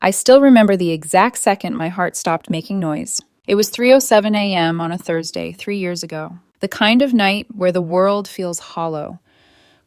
I still remember the exact second my heart stopped making noise. It was 3:07 a.m. on a Thursday, 3 years ago. The kind of night where the world feels hollow,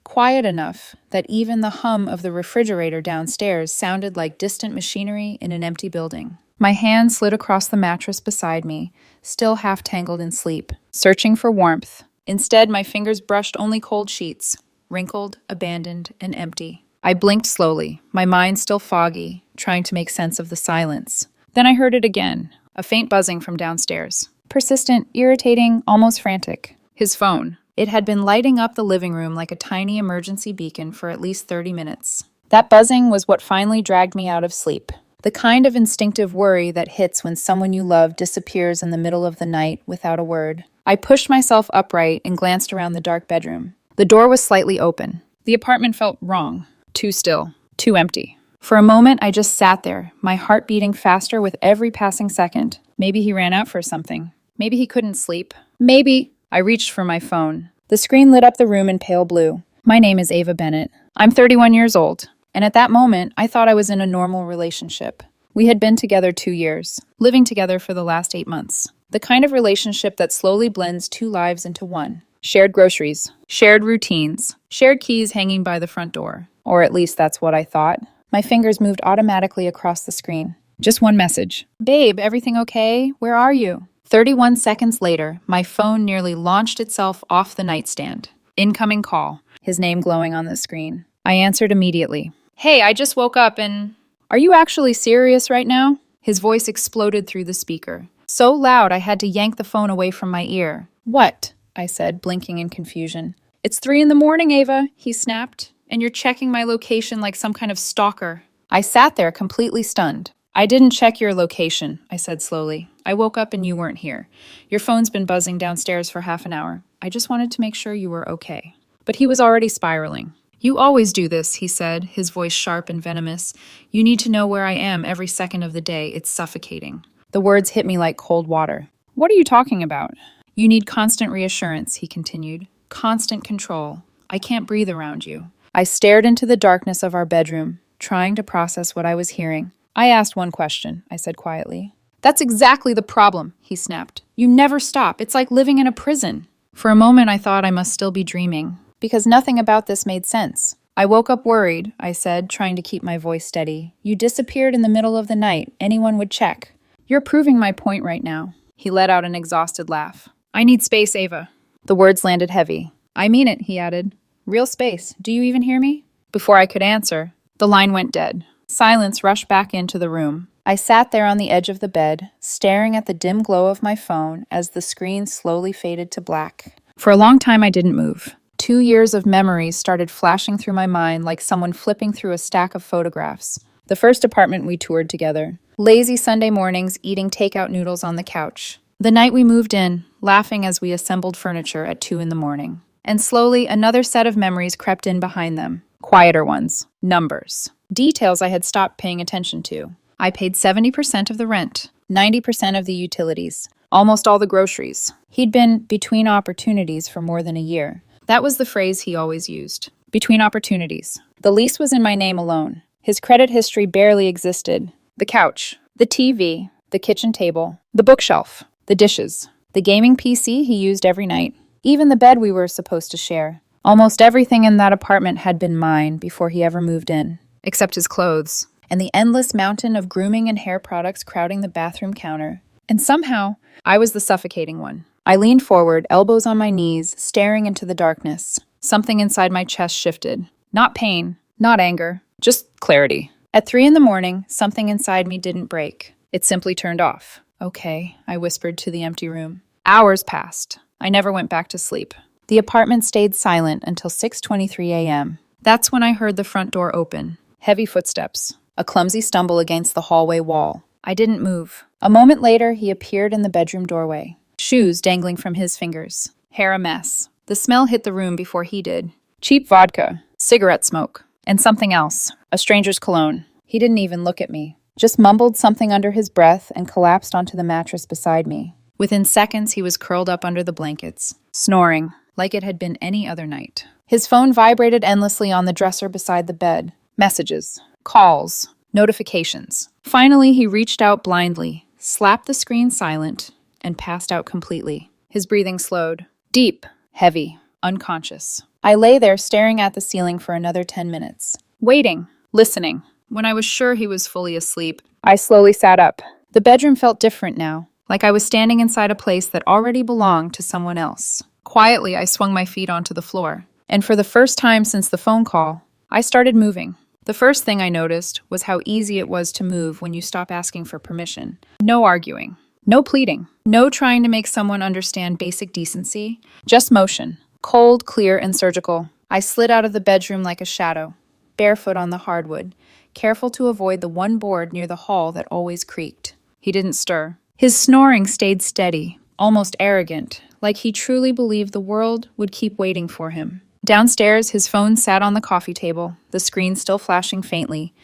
quiet enough that even the hum of the refrigerator downstairs sounded like distant machinery in an empty building. My hand slid across the mattress beside me, still half tangled in sleep, searching for warmth. Instead, my fingers brushed only cold sheets, wrinkled, abandoned, and empty. I blinked slowly, my mind still foggy, trying to make sense of the silence. Then I heard it again, a faint buzzing from downstairs. Persistent, irritating, almost frantic. His phone. It had been lighting up the living room like a tiny emergency beacon for at least 30 minutes. That buzzing was what finally dragged me out of sleep. The kind of instinctive worry that hits when someone you love disappears in the middle of the night without a word. I pushed myself upright and glanced around the dark bedroom. The door was slightly open. The apartment felt wrong. Too still. Too empty. For a moment, I just sat there, my heart beating faster with every passing second. Maybe he ran out for something. Maybe he couldn't sleep. Maybe. I reached for my phone. The screen lit up the room in pale blue. My name is Ava Bennett. I'm 31 years old. And at that moment, I thought I was in a normal relationship. We had been together 2 years, living together for the last 8 months. The kind of relationship that slowly blends two lives into one. Shared groceries, shared routines, shared keys hanging by the front door. Or at least that's what I thought. My fingers moved automatically across the screen. Just one message. Babe, everything okay? Where are you? 31 seconds later, my phone nearly launched itself off the nightstand. Incoming call. His name glowing on the screen. I answered immediately. Hey, I just woke up and... Are you actually serious right now? His voice exploded through the speaker. So loud I had to yank the phone away from my ear. What? I said, blinking in confusion. It's 3 in the morning, Ava, he snapped. And you're checking my location like some kind of stalker. I sat there completely stunned. I didn't check your location, I said slowly. I woke up and you weren't here. Your phone's been buzzing downstairs for half an hour. I just wanted to make sure you were okay. But he was already spiraling. You always do this, he said, his voice sharp and venomous. You need to know where I am every second of the day. It's suffocating. The words hit me like cold water. What are you talking about? You need constant reassurance, he continued. Constant control. I can't breathe around you. I stared into the darkness of our bedroom, trying to process what I was hearing. I asked one question, I said quietly. That's exactly the problem, he snapped. You never stop. It's like living in a prison. For a moment, I thought I must still be dreaming, because nothing about this made sense. I woke up worried, I said, trying to keep my voice steady. You disappeared in the middle of the night. Anyone would check. You're proving my point right now. He let out an exhausted laugh. I need space, Ava. The words landed heavy. I mean it, he added. Real space. Do you even hear me? Before I could answer, the line went dead. Silence rushed back into the room. I sat there on the edge of the bed, staring at the dim glow of my phone as the screen slowly faded to black. For a long time, I didn't move. 2 years of memories started flashing through my mind like someone flipping through a stack of photographs. The first apartment we toured together. Lazy Sunday mornings eating takeout noodles on the couch. The night we moved in, laughing as we assembled furniture at 2 in the morning. And slowly, another set of memories crept in behind them. Quieter ones. Numbers. Details I had stopped paying attention to. I paid 70% of the rent, 90% of the utilities, almost all the groceries. He'd been between opportunities for more than a year. That was the phrase he always used. Between opportunities. The lease was in my name alone. His credit history barely existed. The couch, the TV, the kitchen table, the bookshelf, the dishes, the gaming PC he used every night, even the bed we were supposed to share. Almost everything in that apartment had been mine before he ever moved in, except his clothes, and the endless mountain of grooming and hair products crowding the bathroom counter. And somehow, I was the suffocating one. I leaned forward, elbows on my knees, staring into the darkness. Something inside my chest shifted. Not pain, not anger, just clarity. At 3 in the morning, something inside me didn't break. It simply turned off. Okay, I whispered to the empty room. Hours passed. I never went back to sleep. The apartment stayed silent until 6:23 a.m. That's when I heard the front door open. Heavy footsteps. A clumsy stumble against the hallway wall. I didn't move. A moment later, he appeared in the bedroom doorway. Shoes dangling from his fingers. Hair a mess. The smell hit the room before he did. Cheap vodka, cigarette smoke, and something else. A stranger's cologne. He didn't even look at me. Just mumbled something under his breath and collapsed onto the mattress beside me. Within seconds, he was curled up under the blankets, snoring, like it had been any other night. His phone vibrated endlessly on the dresser beside the bed. Messages, calls, notifications. Finally, he reached out blindly, slapped the screen silent, and passed out completely. His breathing slowed. Deep, heavy, unconscious. I lay there staring at the ceiling for another 10 minutes. Waiting, listening. When I was sure he was fully asleep, I slowly sat up. The bedroom felt different now, like I was standing inside a place that already belonged to someone else. Quietly, I swung my feet onto the floor. And for the first time since the phone call, I started moving. The first thing I noticed was how easy it was to move when you stop asking for permission. No arguing. No pleading. No trying to make someone understand basic decency. Just motion. Cold, clear, and surgical. I slid out of the bedroom like a shadow, barefoot on the hardwood, careful to avoid the one board near the hall that always creaked. He didn't stir. His snoring stayed steady, almost arrogant, like he truly believed the world would keep waiting for him. Downstairs, his phone sat on the coffee table, the screen still flashing faintly,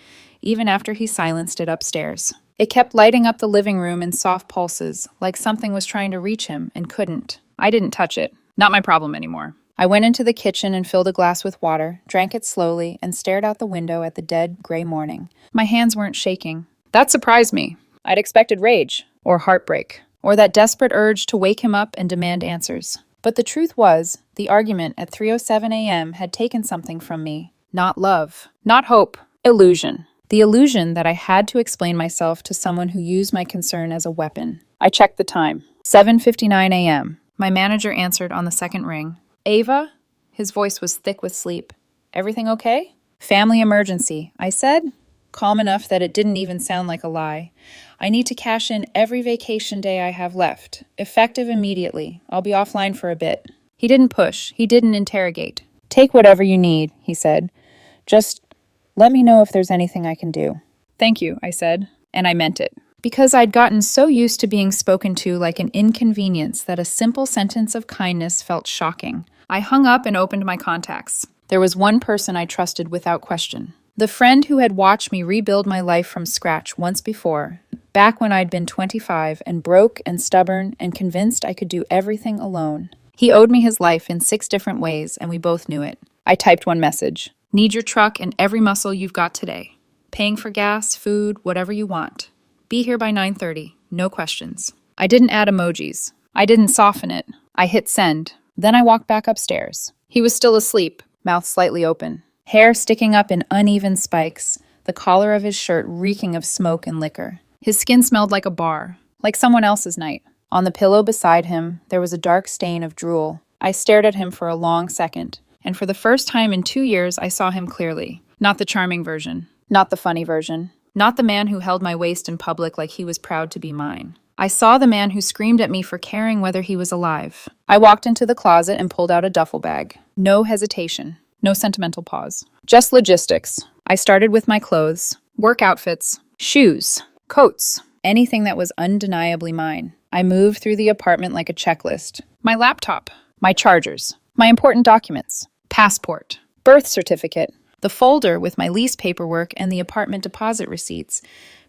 even after he silenced it upstairs. It kept lighting up the living room in soft pulses, like something was trying to reach him and couldn't. I didn't touch it. Not my problem anymore. I went into the kitchen and filled a glass with water, drank it slowly, and stared out the window at the dead, gray morning. My hands weren't shaking. That surprised me. I'd expected rage, or heartbreak, or that desperate urge to wake him up and demand answers. But the truth was, the argument at 3:07 a.m. had taken something from me. Not love. Not hope. Illusion. The illusion that I had to explain myself to someone who used my concern as a weapon. I checked the time. 7:59 a.m. My manager answered on the second ring. Ava? His voice was thick with sleep. Everything okay? Family emergency, I said, calm enough that it didn't even sound like a lie. I need to cash in every vacation day I have left. Effective immediately. I'll be offline for a bit. He didn't push. He didn't interrogate. Take whatever you need, he said. Just let me know if there's anything I can do. Thank you, I said, and I meant it. Because I'd gotten so used to being spoken to like an inconvenience that a simple sentence of kindness felt shocking. I hung up and opened my contacts. There was one person I trusted without question. The friend who had watched me rebuild my life from scratch once before, back when I'd been 25 and broke and stubborn and convinced I could do everything alone. He owed me his life in 6 different ways, and we both knew it. I typed one message. Need your truck and every muscle you've got today. Paying for gas, food, whatever you want. Be here by 9:30. No questions. I didn't add emojis. I didn't soften it. I hit send. Then I walked back upstairs. He was still asleep, mouth slightly open. Hair sticking up in uneven spikes, the collar of his shirt reeking of smoke and liquor. His skin smelled like a bar, like someone else's night. On the pillow beside him, there was a dark stain of drool. I stared at him for a long second, and for the first time in 2 years, I saw him clearly. Not the charming version. Not the funny version. Not the man who held my waist in public like he was proud to be mine. I saw the man who screamed at me for caring whether he was alive. I walked into the closet and pulled out a duffel bag. No hesitation. No sentimental pause. Just logistics. I started with my clothes, work outfits, shoes, coats, anything that was undeniably mine. I moved through the apartment like a checklist. My laptop, my chargers, my important documents, passport, birth certificate, the folder with my lease paperwork and the apartment deposit receipts.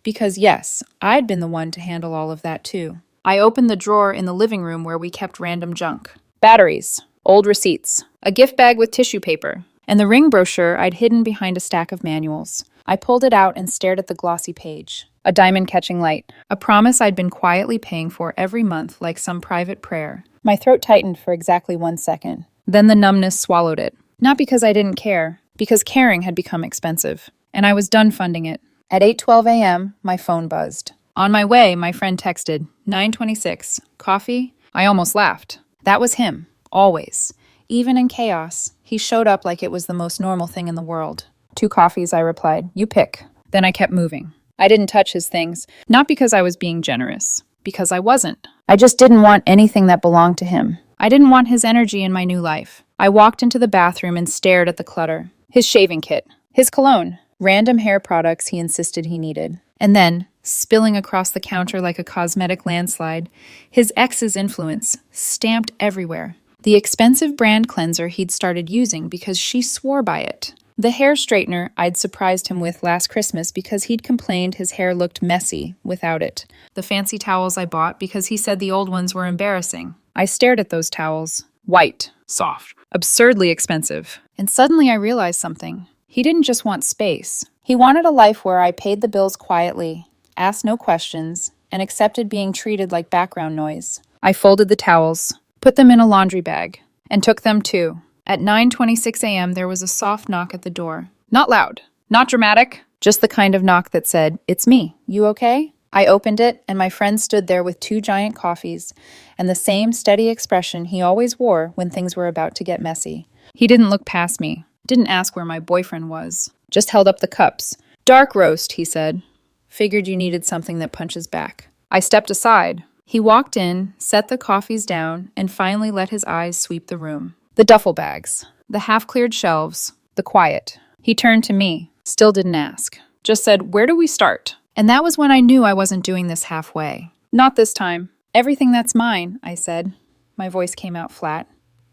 Because yes, I'd been the one to handle all of that too. I opened the drawer in the living room where we kept random junk. Batteries, old receipts, a gift bag with tissue paper, and the ring brochure I'd hidden behind a stack of manuals. I pulled it out and stared at the glossy page. A diamond-catching light, a promise I'd been quietly paying for every month like some private prayer. My throat tightened for exactly 1 second. Then the numbness swallowed it. Not because I didn't care, because caring had become expensive. And I was done funding it. At 8:12 a.m., my phone buzzed. On my way, my friend texted, 9:26, coffee? I almost laughed. That was him, always. Even in chaos, he showed up like it was the most normal thing in the world. 2 coffees, I replied. You pick. Then I kept moving. I didn't touch his things, not because I was being generous, because I wasn't. I just didn't want anything that belonged to him. I didn't want his energy in my new life. I walked into the bathroom and stared at the clutter. His shaving kit, his cologne, random hair products he insisted he needed. And then, spilling across the counter like a cosmetic landslide, his ex's influence, stamped everywhere. The expensive brand cleanser he'd started using because she swore by it. The hair straightener I'd surprised him with last Christmas because he'd complained his hair looked messy without it. The fancy towels I bought because he said the old ones were embarrassing. I stared at those towels. White, soft, absurdly expensive. And suddenly I realized something. He didn't just want space. He wanted a life where I paid the bills quietly, asked no questions, and accepted being treated like background noise. I folded the towels, put them in a laundry bag, and took them too. At 9:26 a.m., there was a soft knock at the door. Not loud, not dramatic, just the kind of knock that said, "It's me. You okay?" I opened it, and my friend stood there with 2 giant coffees and the same steady expression he always wore when things were about to get messy. He didn't look past me, didn't ask where my boyfriend was, just held up the cups. "Dark roast," he said. Figured you needed something that punches back. I stepped aside. He walked in, set the coffees down, and finally let his eyes sweep the room. The duffel bags, the half-cleared shelves, the quiet. He turned to me, still didn't ask. Just said, "Where do we start?" And that was when I knew I wasn't doing this halfway. "Not this time. Everything that's mine," I said. My voice came out flat.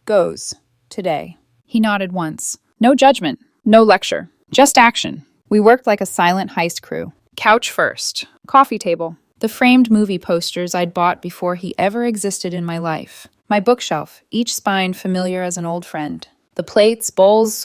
"Goes. Today." He nodded once. No judgment, no lecture, just action. We worked like a silent heist crew. Couch first. Coffee table. The framed movie posters I'd bought before he ever existed in my life. My bookshelf, each spine familiar as an old friend. The plates, bowls,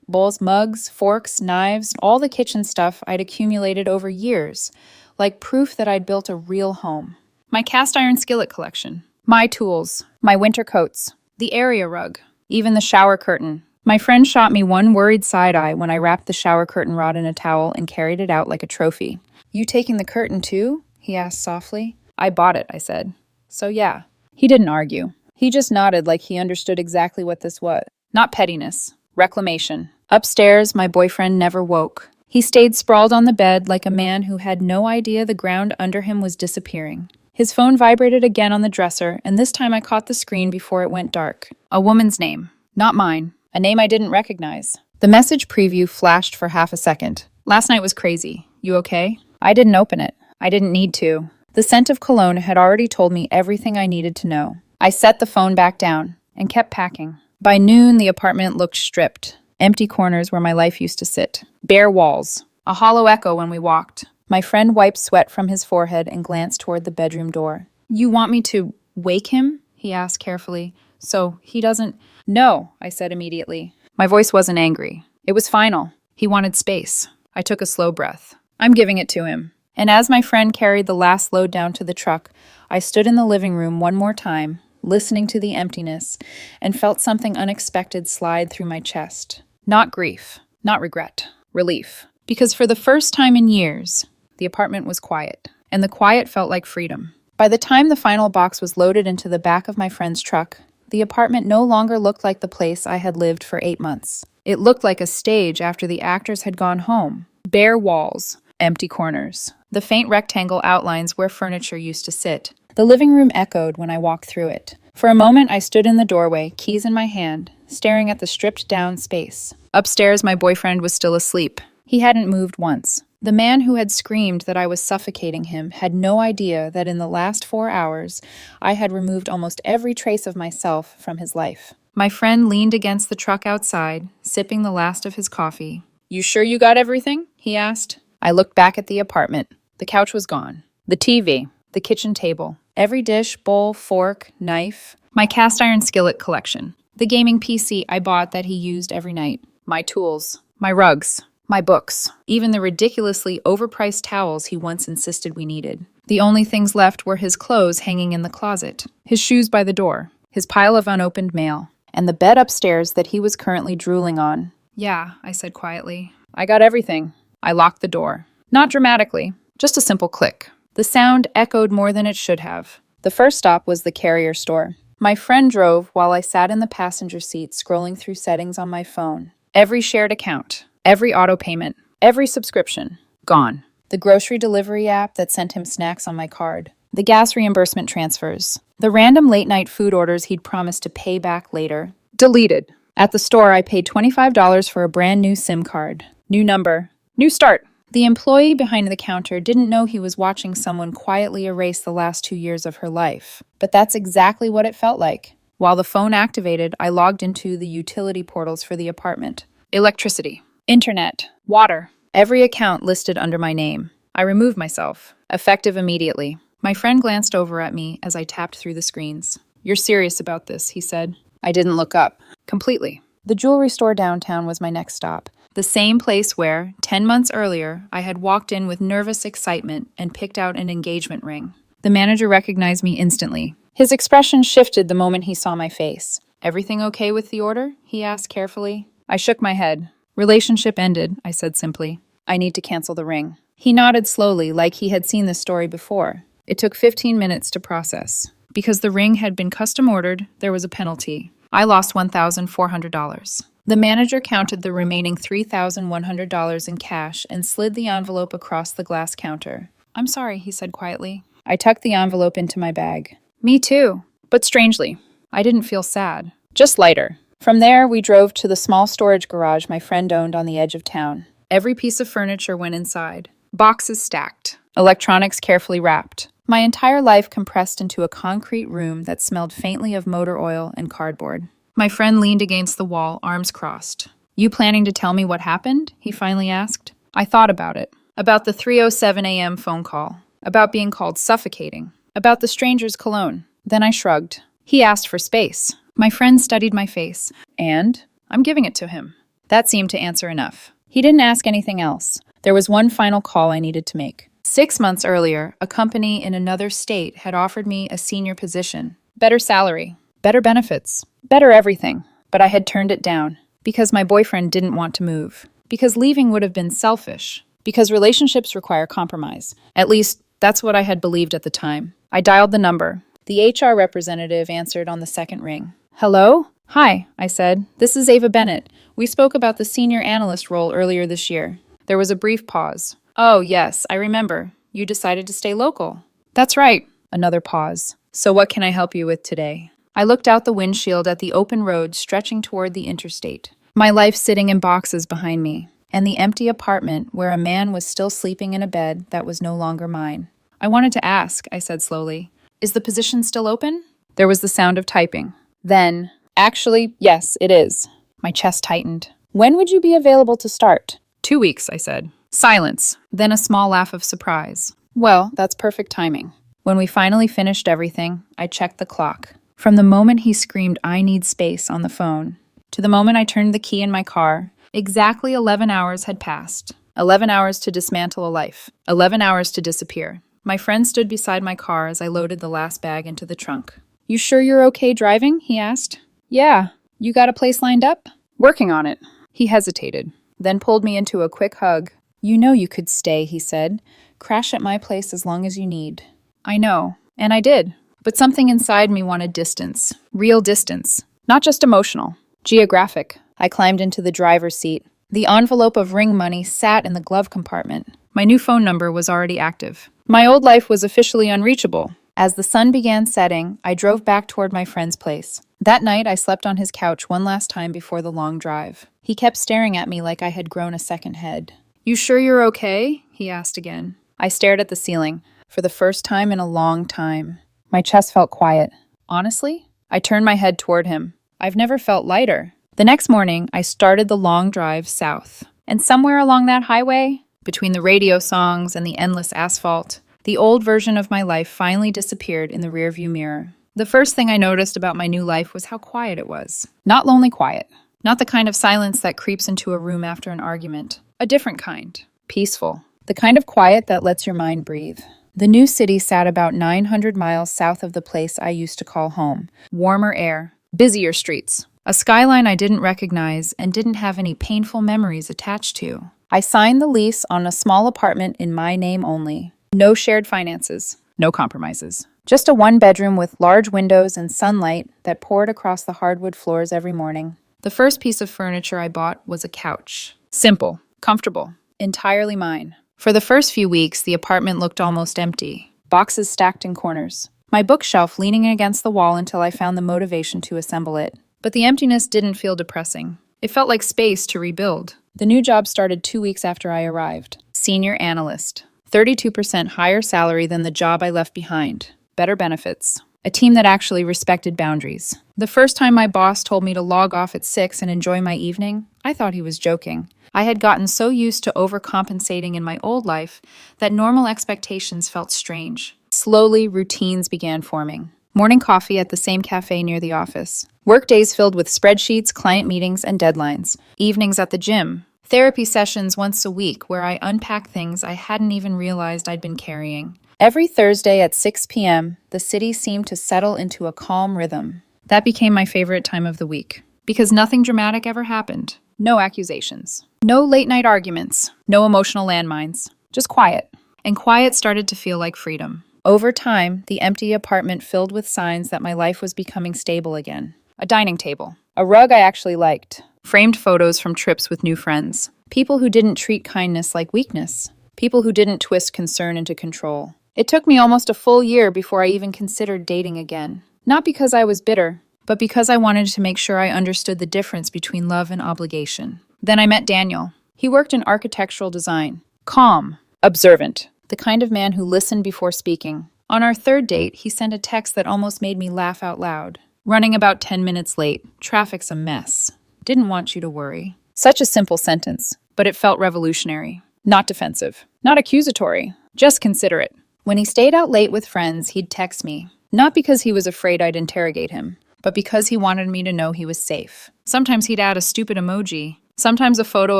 bowls, mugs, forks, knives, all the kitchen stuff I'd accumulated over years, like proof that I'd built a real home. My cast iron skillet collection. My tools. My winter coats. The area rug. Even the shower curtain. My friend shot me one worried side eye when I wrapped the shower curtain rod in a towel and carried it out like a trophy. "You taking the curtain too?" he asked softly. "I bought it," I said. "So yeah." He didn't argue. He just nodded like he understood exactly what this was. Not pettiness. Reclamation. Upstairs, my boyfriend never woke. He stayed sprawled on the bed like a man who had no idea the ground under him was disappearing. His phone vibrated again on the dresser, and this time I caught the screen before it went dark. A woman's name. Not mine. A name I didn't recognize. The message preview flashed for half a second. "Last night was crazy. You okay?" I didn't open it. I didn't need to. The scent of cologne had already told me everything I needed to know. I set the phone back down and kept packing. By noon, the apartment looked stripped. Empty corners where my life used to sit. Bare walls. A hollow echo when we walked. My friend wiped sweat from his forehead and glanced toward the bedroom door. "You want me to wake him?" he asked carefully. "So he doesn't—" "No," I said immediately. My voice wasn't angry. It was final. He wanted space. I took a slow breath. "I'm giving it to him." And as my friend carried the last load down to the truck, I stood in the living room one more time, listening to the emptiness, and felt something unexpected slide through my chest. Not grief, not regret, relief. Because for the first time in years, the apartment was quiet, and the quiet felt like freedom. By the time the final box was loaded into the back of my friend's truck, the apartment no longer looked like the place I had lived for 8 months. It looked like a stage after the actors had gone home. Bare walls, empty corners, the faint rectangle outlines where furniture used to sit. The living room echoed when I walked through it. For a moment, I stood in the doorway, keys in my hand, staring at the stripped-down space. Upstairs, my boyfriend was still asleep. He hadn't moved once. The man who had screamed that I was suffocating him had no idea that in the last 4 hours, I had removed almost every trace of myself from his life. My friend leaned against the truck outside, sipping the last of his coffee. "You sure you got everything?" he asked. I looked back at the apartment. The couch was gone. The TV, the kitchen table, every dish, bowl, fork, knife, my cast iron skillet collection, the gaming PC I bought that he used every night, my tools, my rugs, my books, even the ridiculously overpriced towels he once insisted we needed. The only things left were his clothes hanging in the closet, his shoes by the door, his pile of unopened mail, and the bed upstairs that he was currently drooling on. "Yeah," I said quietly. "I got everything." I locked the door. Not dramatically, just a simple click. The sound echoed more than it should have. The first stop was the carrier store. My friend drove while I sat in the passenger seat scrolling through settings on my phone. Every shared account, every auto payment, every subscription, gone. The grocery delivery app that sent him snacks on my card. The gas reimbursement transfers. The random late-night food orders he'd promised to pay back later. Deleted. At the store, I paid $25 for a brand new SIM card. New number. New start. The employee behind the counter didn't know he was watching someone quietly erase the last 2 years of her life. But that's exactly what it felt like. While the phone activated, I logged into the utility portals for the apartment. Electricity. Internet. Water. Every account listed under my name. I removed myself. Effective immediately. My friend glanced over at me as I tapped through the screens. "You're serious about this," he said. I didn't look up. Completely. The jewelry store downtown was my next stop. The same place where, 10 months earlier, I had walked in with nervous excitement and picked out an engagement ring. The manager recognized me instantly. His expression shifted the moment he saw my face. "Everything okay with the order?" he asked carefully. I shook my head. "Relationship ended," I said simply. "I need to cancel the ring." He nodded slowly, like he had seen this story before. It took 15 minutes to process. Because the ring had been custom ordered, there was a penalty. I lost $1,400. The manager counted the remaining $3,100 in cash and slid the envelope across the glass counter. "I'm sorry," he said quietly. I tucked the envelope into my bag. Me too. But strangely, I didn't feel sad. Just lighter. From there, we drove to the small storage garage my friend owned on the edge of town. Every piece of furniture went inside. Boxes stacked. Electronics carefully wrapped. My entire life compressed into a concrete room that smelled faintly of motor oil and cardboard. My friend leaned against the wall, arms crossed. "You planning to tell me what happened?" he finally asked. I thought about it. About the 3:07 a.m. phone call. About being called suffocating. About the stranger's cologne. Then I shrugged. He asked for space. My friend studied my face. And I'm giving it to him. That seemed to answer enough. He didn't ask anything else. There was one final call I needed to make. 6 months earlier, a company in another state had offered me a senior position. Better salary. Better benefits. Better everything. But I had turned it down. Because my boyfriend didn't want to move. Because leaving would have been selfish. Because relationships require compromise. At least, that's what I had believed at the time. I dialed the number. The HR representative answered on the second ring. "Hello?" "Hi," I said. "This is Ava Bennett. We spoke about the senior analyst role earlier this year." There was a brief pause. "Oh, yes, I remember. You decided to stay local." "That's right." Another pause. "So what can I help you with today?" I looked out the windshield at the open road stretching toward the interstate. My life sitting in boxes behind me. And the empty apartment where a man was still sleeping in a bed that was no longer mine. "I wanted to ask," I said slowly. "Is the position still open?" There was the sound of typing. Then, "Actually, yes, it is." My chest tightened. "When would you be available to start?" 2 weeks, I said. Silence, then a small laugh of surprise. "Well, that's perfect timing." When we finally finished everything, I checked the clock. From the moment he screamed, "I need space," on the phone, to the moment I turned the key in my car, exactly 11 hours had passed. 11 hours to dismantle a life. 11 hours to disappear. My friend stood beside my car as I loaded the last bag into the trunk. "You sure you're okay driving?" he asked. "Yeah. You got a place lined up?" "Working on it." He hesitated, then pulled me into a quick hug. "You know you could stay," he said. "Crash at my place as long as you need." I know, and I did. But something inside me wanted distance. Real distance. Not just emotional. Geographic. I climbed into the driver's seat. The envelope of ring money sat in the glove compartment. My new phone number was already active. My old life was officially unreachable. As the sun began setting, I drove back toward my friend's place. That night, I slept on his couch one last time before the long drive. He kept staring at me like I had grown a second head. "You sure you're okay?" he asked again. I stared at the ceiling, for the first time in a long time. My chest felt quiet. Honestly, I turned my head toward him. I've never felt lighter. The next morning, I started the long drive south. And somewhere along that highway, between the radio songs and the endless asphalt, the old version of my life finally disappeared in the rearview mirror. The first thing I noticed about my new life was how quiet it was. Not lonely quiet. Not the kind of silence that creeps into a room after an argument. A different kind. Peaceful. The kind of quiet that lets your mind breathe. The new city sat about 900 miles south of the place I used to call home. Warmer air. Busier streets. A skyline I didn't recognize and didn't have any painful memories attached to. I signed the lease on a small apartment in my name only. No shared finances. No compromises. Just a one-bedroom with large windows and sunlight that poured across the hardwood floors every morning. The first piece of furniture I bought was a couch. Simple. Comfortable. Entirely mine. For the first few weeks, the apartment looked almost empty. Boxes stacked in corners. My bookshelf leaning against the wall until I found the motivation to assemble it. But the emptiness didn't feel depressing. It felt like space to rebuild. The new job started 2 weeks after I arrived. Senior analyst. 32% higher salary than the job I left behind. Better benefits. A team that actually respected boundaries. The first time my boss told me to log off at 6 and enjoy my evening, I thought he was joking. I had gotten so used to overcompensating in my old life that normal expectations felt strange. Slowly, routines began forming. Morning coffee at the same cafe near the office. Work days filled with spreadsheets, client meetings, and deadlines. Evenings at the gym. Therapy sessions once a week where I unpack things I hadn't even realized I'd been carrying. Every Thursday at 6 p.m., the city seemed to settle into a calm rhythm. That became my favorite time of the week, because nothing dramatic ever happened. No accusations. No late-night arguments. No emotional landmines. Just quiet. And quiet started to feel like freedom. Over time, the empty apartment filled with signs that my life was becoming stable again. A dining table. A rug I actually liked. Framed photos from trips with new friends. People who didn't treat kindness like weakness. People who didn't twist concern into control. It took me almost a full year before I even considered dating again. Not because I was bitter, but because I wanted to make sure I understood the difference between love and obligation. Then I met Daniel. He worked in architectural design. Calm. Observant. The kind of man who listened before speaking. On our third date, he sent a text that almost made me laugh out loud. Running about 10 minutes late. Traffic's a mess. Didn't want you to worry. Such a simple sentence, but it felt revolutionary. Not defensive. Not accusatory. Just considerate. When he stayed out late with friends, he'd text me. Not because he was afraid I'd interrogate him, but because he wanted me to know he was safe. Sometimes he'd add a stupid emoji. Sometimes a photo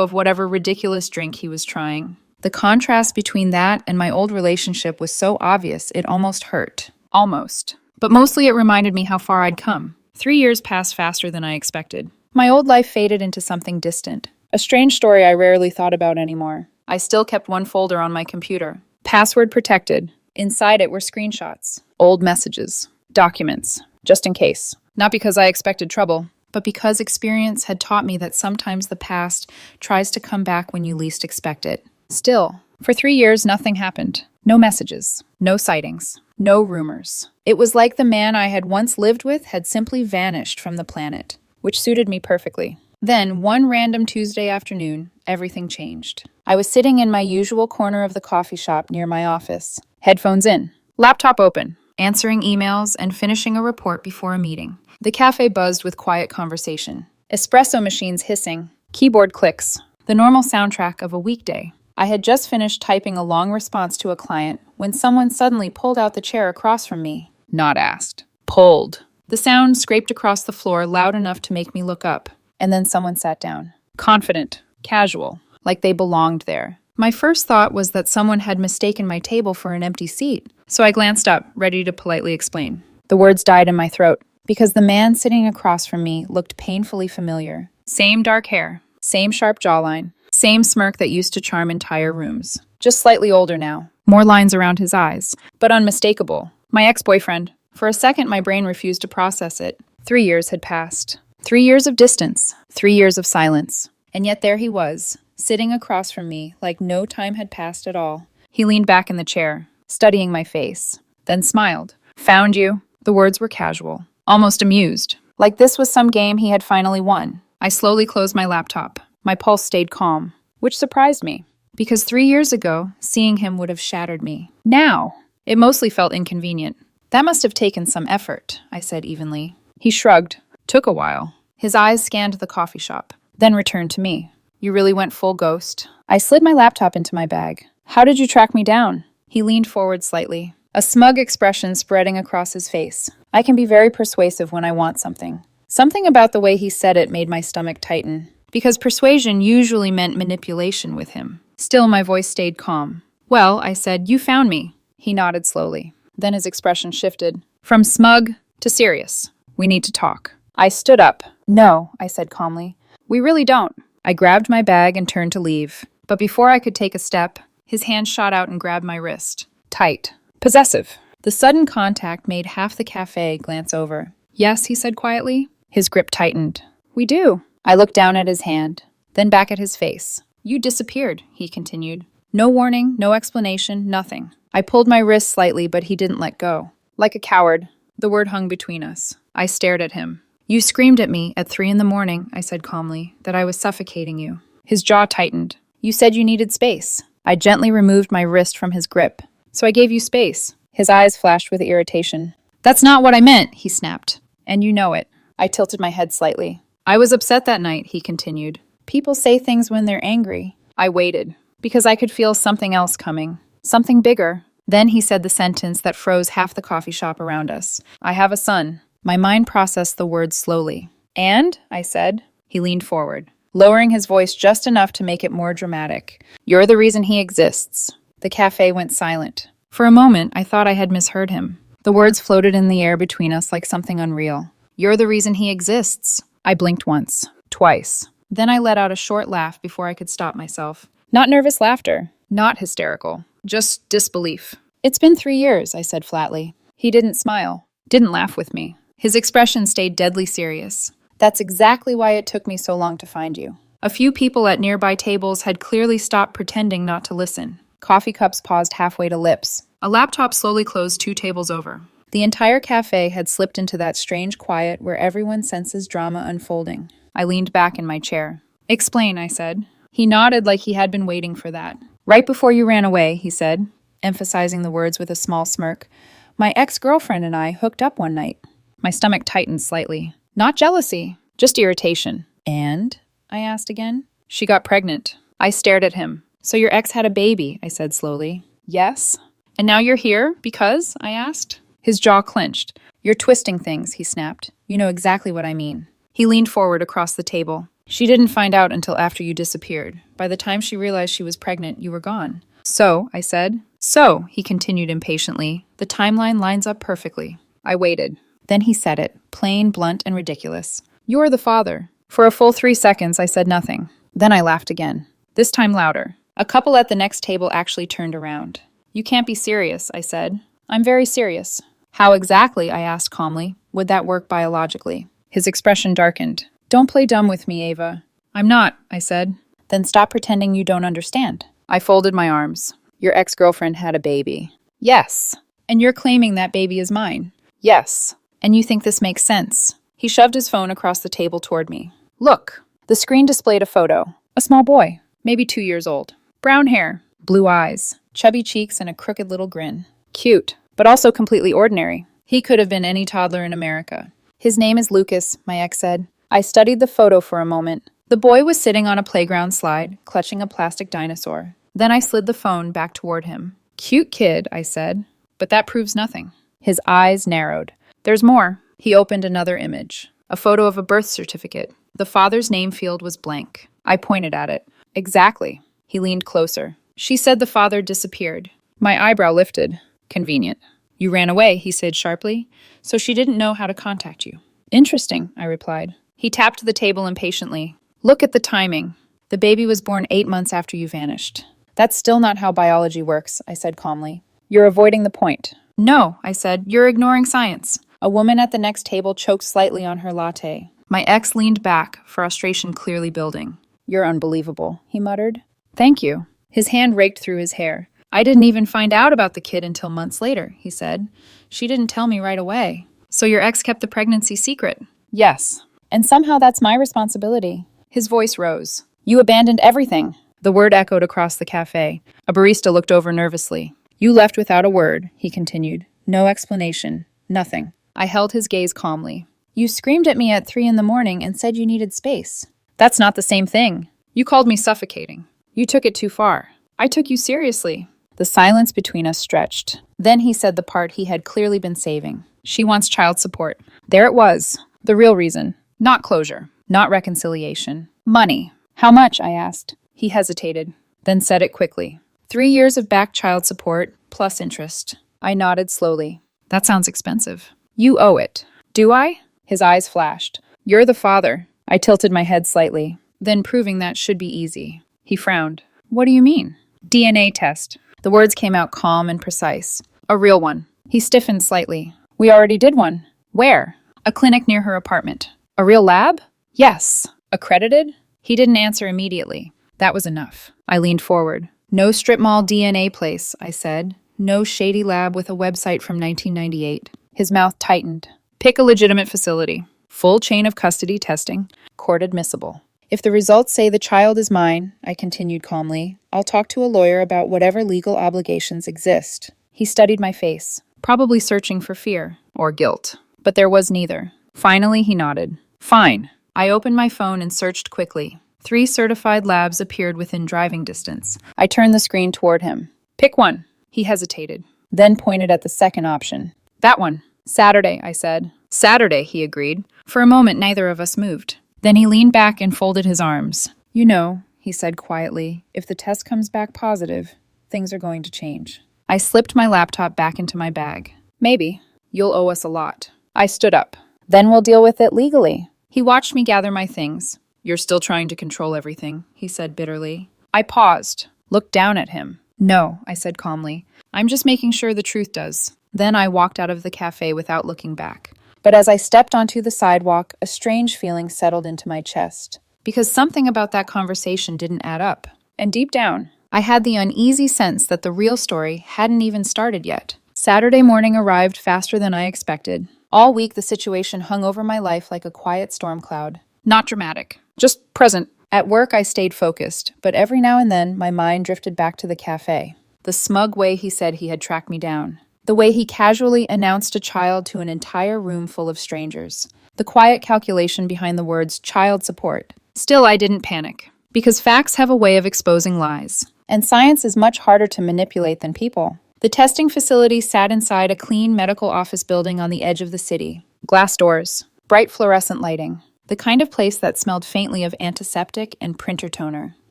of whatever ridiculous drink he was trying. The contrast between that and my old relationship was so obvious it almost hurt. Almost. But mostly it reminded me how far I'd come. 3 years passed faster than I expected. My old life faded into something distant. A strange story I rarely thought about anymore. I still kept one folder on my computer. Password protected. Inside it were screenshots. Old messages. Documents. Just in case. Not because I expected trouble, but because experience had taught me that sometimes the past tries to come back when you least expect it. Still, for 3 years, nothing happened. No messages, no sightings, no rumors. It was like the man I had once lived with had simply vanished from the planet, which suited me perfectly. Then, one random Tuesday afternoon, everything changed. I was sitting in my usual corner of the coffee shop near my office, headphones in, laptop open, answering emails and finishing a report before a meeting. The cafe buzzed with quiet conversation. Espresso machines hissing, keyboard clicks, the normal soundtrack of a weekday. I had just finished typing a long response to a client when someone suddenly pulled out the chair across from me. Not asked. Pulled. The sound scraped across the floor loud enough to make me look up, and then someone sat down. Confident, casual, like they belonged there. My first thought was that someone had mistaken my table for an empty seat, so I glanced up, ready to politely explain. The words died in my throat, because the man sitting across from me looked painfully familiar. Same dark hair, same sharp jawline, same smirk that used to charm entire rooms. Just slightly older now. More lines around his eyes, but unmistakable. My ex-boyfriend. For a second, my brain refused to process it. 3 years had passed. 3 years of distance. 3 years of silence. And yet there he was, sitting across from me like no time had passed at all. He leaned back in the chair, studying my face, then smiled. Found you. The words were casual, almost amused, like this was some game he had finally won. I slowly closed my laptop. My pulse stayed calm, which surprised me, because 3 years ago, seeing him would have shattered me. Now, it mostly felt inconvenient. That must have taken some effort, I said evenly. He shrugged. Took a while. His eyes scanned the coffee shop, then returned to me. You really went full ghost. I slid my laptop into my bag. How did you track me down? He leaned forward slightly, a smug expression spreading across his face. I can be very persuasive when I want something. Something about the way he said it made my stomach tighten, because persuasion usually meant manipulation with him. Still, my voice stayed calm. Well, I said, you found me. He nodded slowly. Then his expression shifted, from smug to serious. We need to talk. I stood up. No, I said calmly. We really don't. I grabbed my bag and turned to leave. But before I could take a step, his hand shot out and grabbed my wrist. Tight. Possessive. The sudden contact made half the cafe glance over. Yes, he said quietly. His grip tightened. We do. I looked down at his hand, then back at his face. You disappeared, he continued. No warning, no explanation, nothing. I pulled my wrist slightly, but he didn't let go. Like a coward, the word hung between us. I stared at him. You screamed at me at 3 a.m, I said calmly, that I was suffocating you. His jaw tightened. You said you needed space. I gently removed my wrist from his grip. So I gave you space. His eyes flashed with irritation. That's not what I meant, he snapped. And you know it. I tilted my head slightly. I was upset that night, he continued. People say things when they're angry. I waited, because I could feel something else coming. Something bigger. Then he said the sentence that froze half the coffee shop around us. I have a son. My mind processed the words slowly. And, I said. He leaned forward. lowering his voice just enough to make it more dramatic. You're the reason he exists. The cafe went silent. For a moment, I thought I had misheard him. The words floated in the air between us like something unreal. You're the reason he exists. I blinked once, twice. Then I let out a short laugh before I could stop myself. Not nervous laughter, not hysterical, just disbelief. It's been 3 years, I said flatly. He didn't smile, didn't laugh with me. His expression stayed deadly serious. That's exactly why it took me so long to find you. A few people at nearby tables had clearly stopped pretending not to listen. Coffee cups paused halfway to lips. A laptop slowly closed 2 tables over. The entire cafe had slipped into that strange quiet where everyone senses drama unfolding. I leaned back in my chair. Explain, I said. He nodded like he had been waiting for that. Right before you ran away, he said, emphasizing the words with a small smirk, my ex-girlfriend and I hooked up one night. My stomach tightened slightly. Not jealousy, just irritation. And? I asked again. She got pregnant. I stared at him. So your ex had a baby, I said slowly. Yes. And now you're here because? I asked. His jaw clenched. You're twisting things, he snapped. You know exactly what I mean. He leaned forward across the table. She didn't find out until after you disappeared. By the time she realized she was pregnant, you were gone. So, I said. So, he continued impatiently, the timeline lines up perfectly. I waited. Then he said it, plain, blunt, and ridiculous. You're the father. For a full 3 seconds, I said nothing. Then I laughed again. This time louder. A couple at the next table actually turned around. You can't be serious, I said. I'm very serious. How exactly, I asked calmly, would that work biologically? His expression darkened. Don't play dumb with me, Ava. I'm not, I said. Then stop pretending you don't understand. I folded my arms. Your ex-girlfriend had a baby. Yes. And you're claiming that baby is mine. Yes. And you think this makes sense. He shoved his phone across the table toward me. Look. The screen displayed a photo. A small boy, maybe 2 years old. Brown hair, blue eyes, chubby cheeks, and a crooked little grin. Cute, but also completely ordinary. He could have been any toddler in America. His name is Lucas, my ex said. I studied the photo for a moment. The boy was sitting on a playground slide, clutching a plastic dinosaur. Then I slid the phone back toward him. Cute kid, I said, but that proves nothing. His eyes narrowed. There's more. He opened another image. A photo of a birth certificate. The father's name field was blank. I pointed at it. Exactly. He leaned closer. She said the father disappeared. My eyebrow lifted. Convenient. You ran away, he said sharply, so she didn't know how to contact you. Interesting, I replied. He tapped the table impatiently. Look at the timing. The baby was born 8 months after you vanished. That's still not how biology works, I said calmly. You're avoiding the point. No, I said, you're ignoring science. A woman at the next table choked slightly on her latte. My ex leaned back, frustration clearly building. You're unbelievable, he muttered. Thank you. His hand raked through his hair. I didn't even find out about the kid until months later, he said. She didn't tell me right away. So your ex kept the pregnancy secret? Yes. And somehow that's my responsibility. His voice rose. You abandoned everything. The word echoed across the cafe. A barista looked over nervously. You left without a word, he continued. No explanation. Nothing. I held his gaze calmly. You screamed at me at 3 in the morning and said you needed space. That's not the same thing. You called me suffocating. You took it too far. I took you seriously. The silence between us stretched. Then he said the part he had clearly been saving. She wants child support. There it was. The real reason. Not closure. Not reconciliation. Money. How much? I asked. He hesitated, then said it quickly. 3 years of back child support, plus interest. I nodded slowly. That sounds expensive. You owe it. Do I? His eyes flashed. You're the father. I tilted my head slightly. Then proving that should be easy. He frowned. What do you mean? DNA test. The words came out calm and precise. A real one. He stiffened slightly. We already did one. Where? A clinic near her apartment. A real lab? Yes. Accredited? He didn't answer immediately. That was enough. I leaned forward. No strip mall DNA place, I said. No shady lab with a website from 1998. His mouth tightened. Pick a legitimate facility. Full chain of custody testing. Court admissible. If the results say the child is mine, I continued calmly, I'll talk to a lawyer about whatever legal obligations exist. He studied my face, probably searching for fear or guilt, but there was neither. Finally, he nodded. Fine. I opened my phone and searched quickly. 3 certified labs appeared within driving distance. I turned the screen toward him. Pick one. He hesitated, then pointed at the second option. That one. Saturday, I said. Saturday, he agreed. For a moment, neither of us moved. Then he leaned back and folded his arms. You know, he said quietly, if the test comes back positive, things are going to change. I slipped my laptop back into my bag. Maybe. You'll owe us a lot. I stood up. Then we'll deal with it legally. He watched me gather my things. You're still trying to control everything, he said bitterly. I paused, looked down at him. No, I said calmly. I'm just making sure the truth does. Then I walked out of the cafe without looking back. But as I stepped onto the sidewalk, a strange feeling settled into my chest. Because something about that conversation didn't add up. And deep down, I had the uneasy sense that the real story hadn't even started yet. Saturday morning arrived faster than I expected. All week, the situation hung over my life like a quiet storm cloud. Not dramatic, just present. At work, I stayed focused, but every now and then, my mind drifted back to the cafe. The smug way he said he had tracked me down. The way he casually announced a child to an entire room full of strangers. The quiet calculation behind the words child support. Still, I didn't panic, because facts have a way of exposing lies. And science is much harder to manipulate than people. The testing facility sat inside a clean medical office building on the edge of the city. Glass doors, bright fluorescent lighting. The kind of place that smelled faintly of antiseptic and printer toner.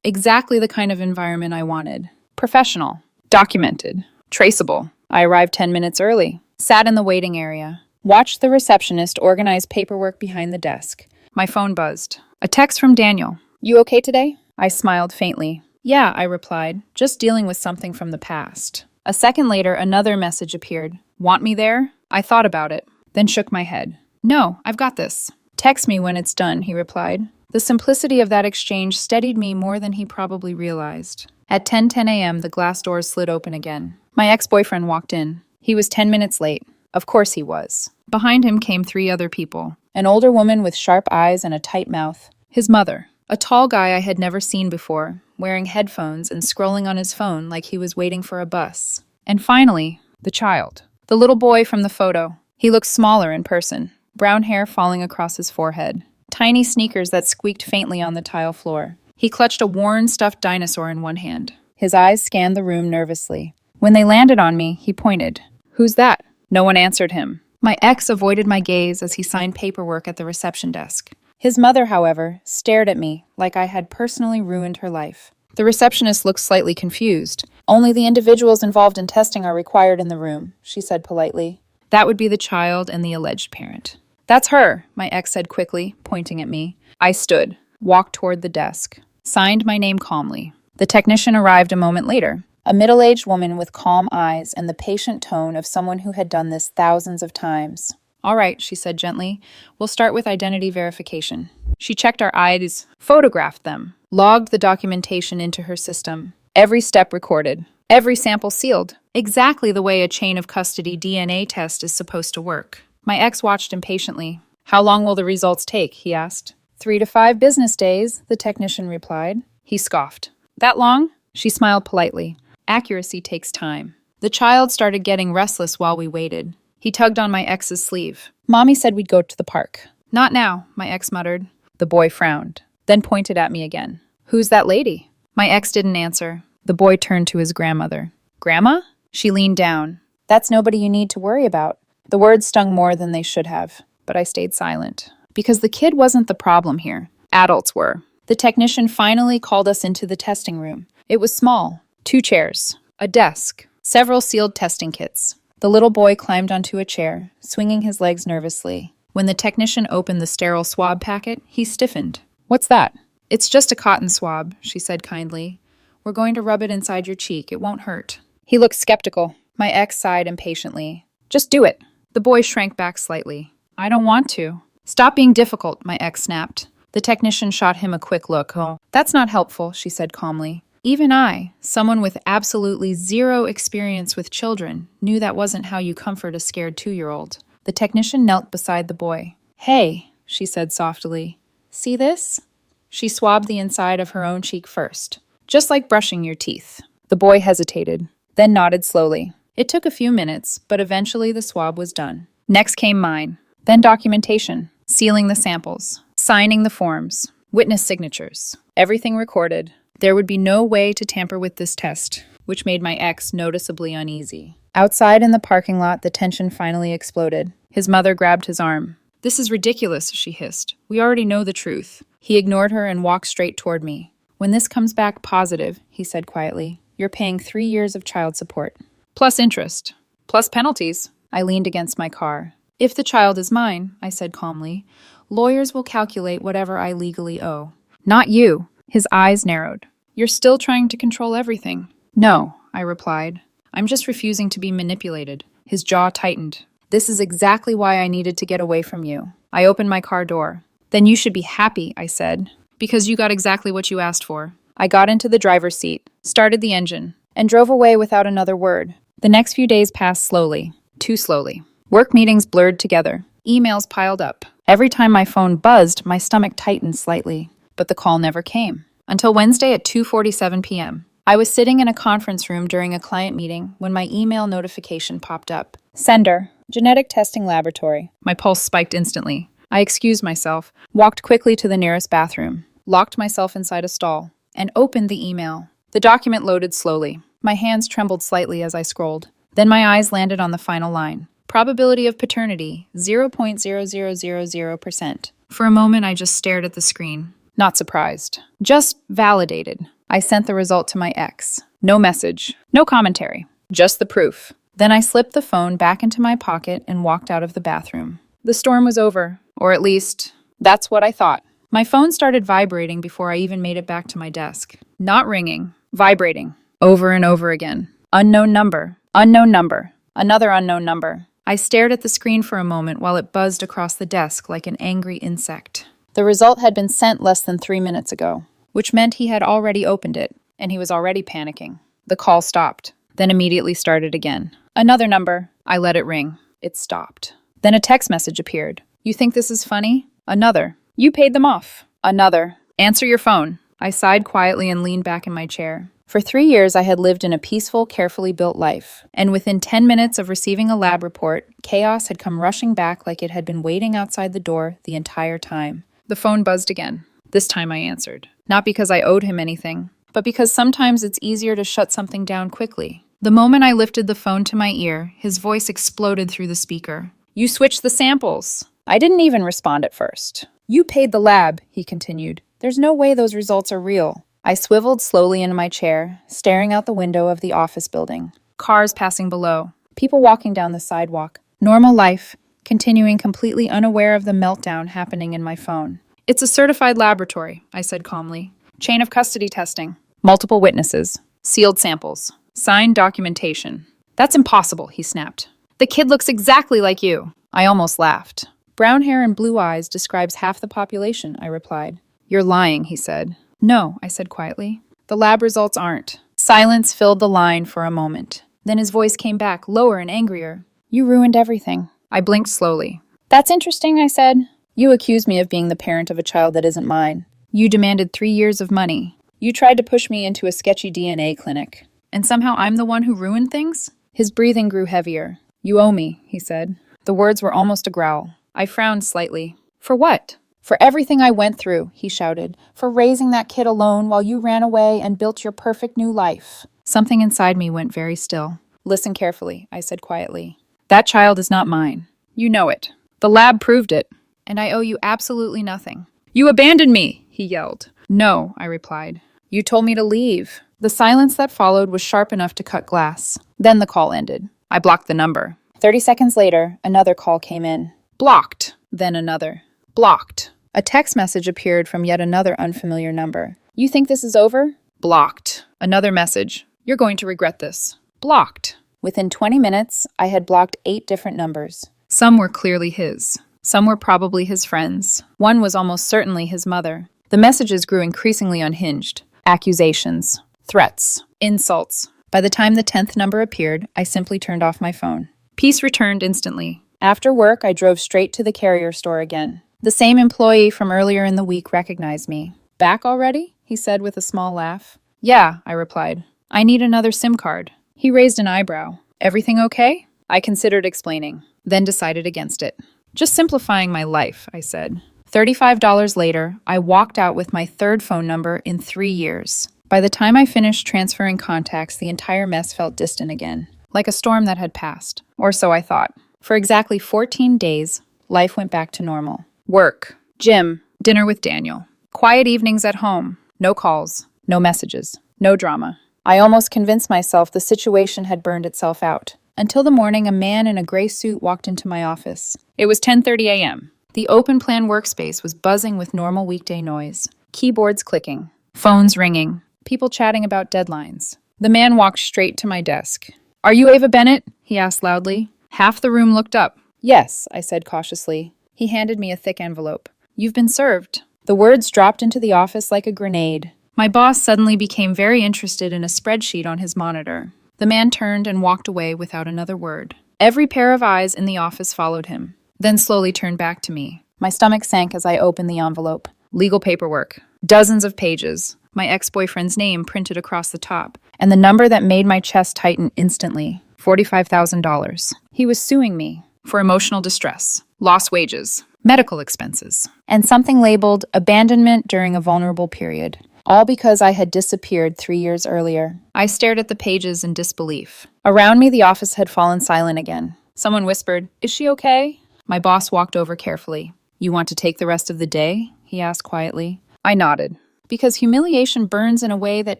Exactly the kind of environment I wanted. Professional. Documented. Traceable. I arrived 10 minutes early. Sat in the waiting area. Watched the receptionist organize paperwork behind the desk. My phone buzzed. A text from Daniel. You okay today? I smiled faintly. Yeah, I replied. Just dealing with something from the past. A second later, another message appeared. Want me there? I thought about it, then shook my head. No, I've got this. Text me when it's done, he replied. The simplicity of that exchange steadied me more than he probably realized. At 10:10 a.m., the glass doors slid open again. My ex-boyfriend walked in. He was 10 minutes late. Of course he was. Behind him came 3 other people. An older woman with sharp eyes and a tight mouth. His mother. A tall guy I had never seen before, wearing headphones and scrolling on his phone like he was waiting for a bus. And finally, the child. The little boy from the photo. He looked smaller in person. Brown hair falling across his forehead. Tiny sneakers that squeaked faintly on the tile floor. He clutched a worn, stuffed dinosaur in one hand. His eyes scanned the room nervously. When they landed on me, he pointed. Who's that? No one answered him. My ex avoided my gaze as he signed paperwork at the reception desk. His mother, however, stared at me like I had personally ruined her life. The receptionist looked slightly confused. Only the individuals involved in testing are required in the room, she said politely. That would be the child and the alleged parent. That's her, my ex said quickly, pointing at me. I stood, walked toward the desk, signed my name calmly. The technician arrived a moment later. A middle-aged woman with calm eyes and the patient tone of someone who had done this thousands of times. All right, she said gently. We'll start with identity verification. She checked our IDs, photographed them, logged the documentation into her system. Every step recorded. Every sample sealed. Exactly the way a chain of custody DNA test is supposed to work. My ex watched impatiently. How long will the results take? He asked. 3 to 5 business days, the technician replied. He scoffed. That long? She smiled politely. Accuracy takes time. The child started getting restless while we waited. He tugged on my ex's sleeve. Mommy said we'd go to the park. Not now, my ex muttered. The boy frowned, then pointed at me again. Who's that lady? My ex didn't answer. The boy turned to his grandmother. Grandma? She leaned down. That's nobody you need to worry about. The words stung more than they should have, but I stayed silent. Because the kid wasn't the problem here. Adults were. The technician finally called us into the testing room. It was small. 2 chairs, a desk, several sealed testing kits. The little boy climbed onto a chair, swinging his legs nervously. When the technician opened the sterile swab packet, he stiffened. What's that? It's just a cotton swab, she said kindly. We're going to rub it inside your cheek. It won't hurt. He looked skeptical. My ex sighed impatiently. Just do it. The boy shrank back slightly. I don't want to. Stop being difficult, my ex snapped. The technician shot him a quick look. Oh, that's not helpful, she said calmly. Even I, someone with absolutely zero experience with children, knew that wasn't how you comfort a scared 2-year-old. The technician knelt beside the boy. Hey, she said softly. See this? She swabbed the inside of her own cheek first. Just like brushing your teeth. The boy hesitated, then nodded slowly. It took a few minutes, but eventually the swab was done. Next came mine. Then documentation. Sealing the samples. Signing the forms. Witness signatures. Everything recorded. There would be no way to tamper with this test, which made my ex noticeably uneasy. Outside in the parking lot, the tension finally exploded. His mother grabbed his arm. This is ridiculous, she hissed. We already know the truth. He ignored her and walked straight toward me. When this comes back positive, he said quietly, you're paying 3 years of child support. Plus interest. Plus penalties. I leaned against my car. If the child is mine, I said calmly, lawyers will calculate whatever I legally owe. Not you. His eyes narrowed. You're still trying to control everything. No, I replied. I'm just refusing to be manipulated. His jaw tightened. This is exactly why I needed to get away from you. I opened my car door. Then you should be happy, I said, because you got exactly what you asked for. I got into the driver's seat, started the engine, and drove away without another word. The next few days passed slowly, too slowly. Work meetings blurred together. Emails piled up. Every time my phone buzzed, my stomach tightened slightly. But the call never came. Until Wednesday at 2:47 p.m. I was sitting in a conference room during a client meeting when my email notification popped up. Sender, Genetic Testing Laboratory. My pulse spiked instantly. I excused myself, walked quickly to the nearest bathroom, locked myself inside a stall, and opened the email. The document loaded slowly. My hands trembled slightly as I scrolled. Then my eyes landed on the final line. Probability of paternity, 0.0000%. For a moment, I just stared at the screen. Not surprised. Just validated. I sent the result to my ex. No message. No commentary. Just the proof. Then I slipped the phone back into my pocket and walked out of the bathroom. The storm was over. Or at least, that's what I thought. My phone started vibrating before I even made it back to my desk. Not ringing. Vibrating. Over and over again. Unknown number. Unknown number. Another unknown number. I stared at the screen for a moment while it buzzed across the desk like an angry insect. The result had been sent less than 3 minutes ago, which meant he had already opened it, and he was already panicking. The call stopped, then immediately started again. Another number. I let it ring. It stopped. Then a text message appeared. You think this is funny? Another. You paid them off. Another. Answer your phone. I sighed quietly and leaned back in my chair. For 3 years, I had lived in a peaceful, carefully built life, and within 10 minutes of receiving a lab report, chaos had come rushing back like it had been waiting outside the door the entire time. The phone buzzed again. This time I answered. Not because I owed him anything, but because sometimes it's easier to shut something down quickly. The moment I lifted the phone to my ear, his voice exploded through the speaker. You switched the samples. I didn't even respond at first. You paid the lab, he continued. There's no way those results are real. I swiveled slowly in my chair, staring out the window of the office building. Cars passing below. People walking down the sidewalk. Normal life, continuing completely unaware of the meltdown happening in my phone. It's a certified laboratory, I said calmly. Chain of custody testing. Multiple witnesses. Sealed samples. Signed documentation. That's impossible, he snapped. The kid looks exactly like you. I almost laughed. Brown hair and blue eyes describes half the population, I replied. You're lying, he said. No, I said quietly. The lab results aren't. Silence filled the line for a moment. Then his voice came back, lower and angrier. You ruined everything. I blinked slowly. That's interesting, I said. You accused me of being the parent of a child that isn't mine. You demanded 3 years of money. You tried to push me into a sketchy DNA clinic. And somehow I'm the one who ruined things? His breathing grew heavier. You owe me, he said. The words were almost a growl. I frowned slightly. For what? For everything I went through, he shouted. For raising that kid alone while you ran away and built your perfect new life. Something inside me went very still. Listen carefully, I said quietly. That child is not mine. You know it. The lab proved it. And I owe you absolutely nothing. You abandoned me, he yelled. No, I replied. You told me to leave. The silence that followed was sharp enough to cut glass. Then the call ended. I blocked the number. 30 seconds later, another call came in. Blocked. Then another. Blocked. A text message appeared from yet another unfamiliar number. You think this is over? Blocked. Another message. You're going to regret this. Blocked. Within 20 minutes, I had blocked 8 different numbers. Some were clearly his. Some were probably his friends. One was almost certainly his mother. The messages grew increasingly unhinged. Accusations. Threats. Insults. By the time the 10th number appeared, I simply turned off my phone. Peace returned instantly. After work, I drove straight to the carrier store again. The same employee from earlier in the week recognized me. Back already? He said with a small laugh. Yeah, I replied. I need another SIM card. He raised an eyebrow. Everything okay? I considered explaining, then decided against it. Just simplifying my life, I said. $35 later, I walked out with my 3rd phone number in 3 years. By the time I finished transferring contacts, the entire mess felt distant again, like a storm that had passed, or so I thought. For exactly 14 days, Life went back to normal. Work, gym, dinner with Daniel. Quiet evenings at home. No calls, no messages, no drama. I almost convinced myself the situation had burned itself out. Until the morning, a man in a gray suit walked into my office. It was 10:30 a.m. The open plan workspace was buzzing with normal weekday noise. Keyboards clicking, phones ringing, people chatting about deadlines. The man walked straight to my desk. "Are you Ava Bennett?" he asked loudly. Half the room looked up. "Yes," I said cautiously. He handed me a thick envelope. "You've been served." The words dropped into the office like a grenade. My boss suddenly became very interested in a spreadsheet on his monitor. The man turned and walked away without another word. Every pair of eyes in the office followed him, then slowly turned back to me. My stomach sank as I opened the envelope. Legal paperwork. Dozens of pages. My ex-boyfriend's name printed across the top, and the number that made my chest tighten instantly. $45,000. He was suing me for emotional distress, lost wages, medical expenses, and something labeled abandonment during a vulnerable period. All because I had disappeared 3 years earlier. I stared at the pages in disbelief. Around me, the office had fallen silent again. Someone whispered, "Is she okay?" My boss walked over carefully. "You want to take the rest of the day?" he asked quietly. I nodded, because humiliation burns in a way that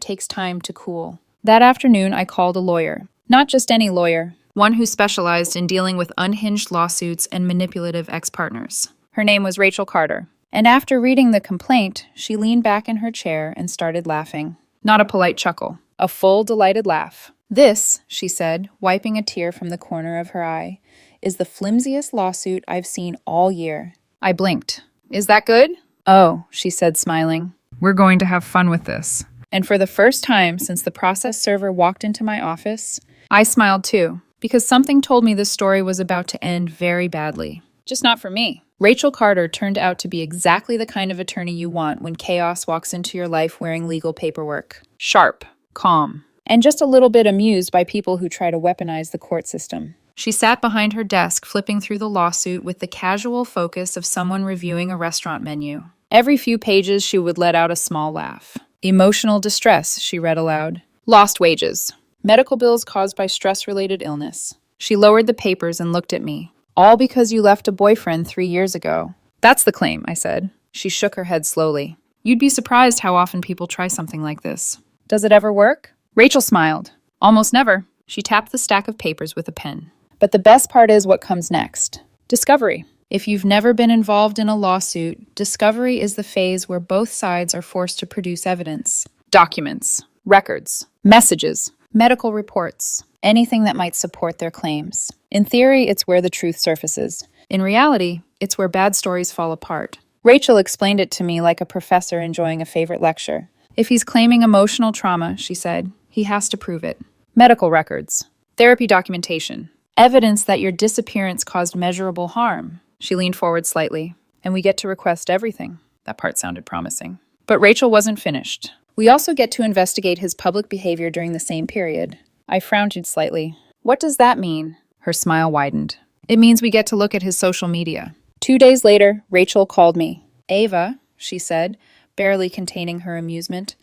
takes time to cool. That afternoon, I called a lawyer. Not just any lawyer, one who specialized in dealing with unhinged lawsuits and manipulative ex-partners. Her name was Rachel Carter. And after reading the complaint, she leaned back in her chair and started laughing. Not a polite chuckle, a full, delighted laugh. "This," she said, wiping a tear from the corner of her eye, "is the flimsiest lawsuit I've seen all year." I blinked. "Is that good?" "Oh," she said, smiling. "We're going to have fun with this." And for the first time since the process server walked into my office, I smiled too, because something told me this story was about to end very badly. Just not for me. Rachel Carter turned out to be exactly the kind of attorney you want when chaos walks into your life wearing legal paperwork. Sharp, calm, and just a little bit amused by people who try to weaponize the court system. She sat behind her desk, flipping through the lawsuit with the casual focus of someone reviewing a restaurant menu. Every few pages, she would let out a small laugh. "Emotional distress," she read aloud. "Lost wages. Medical bills caused by stress-related illness." She lowered the papers and looked at me. "All because you left a boyfriend 3 years ago." "That's the claim," I said. She shook her head slowly. "You'd be surprised how often people try something like this." "Does it ever work?" Rachel smiled. "Almost never." She tapped the stack of papers with a pen. "But the best part is what comes next. Discovery. If you've never been involved in a lawsuit, discovery is the phase where both sides are forced to produce evidence. Documents, records, messages, medical reports, anything that might support their claims. In theory, it's where the truth surfaces. In reality, it's where bad stories fall apart. Rachel explained it to me like a professor enjoying a favorite lecture. If he's claiming emotional trauma, she said, he has to prove it. Medical records, therapy documentation, evidence that your disappearance caused measurable harm. She leaned forward slightly. And we get to request everything. That part sounded promising. But Rachel wasn't finished. We also get to investigate his public behavior during the same period. I frowned slightly. What does that mean? Her smile widened. It means we get to look at his social media. 2 days later, Rachel called me. "Ava," she said, barely containing her amusement,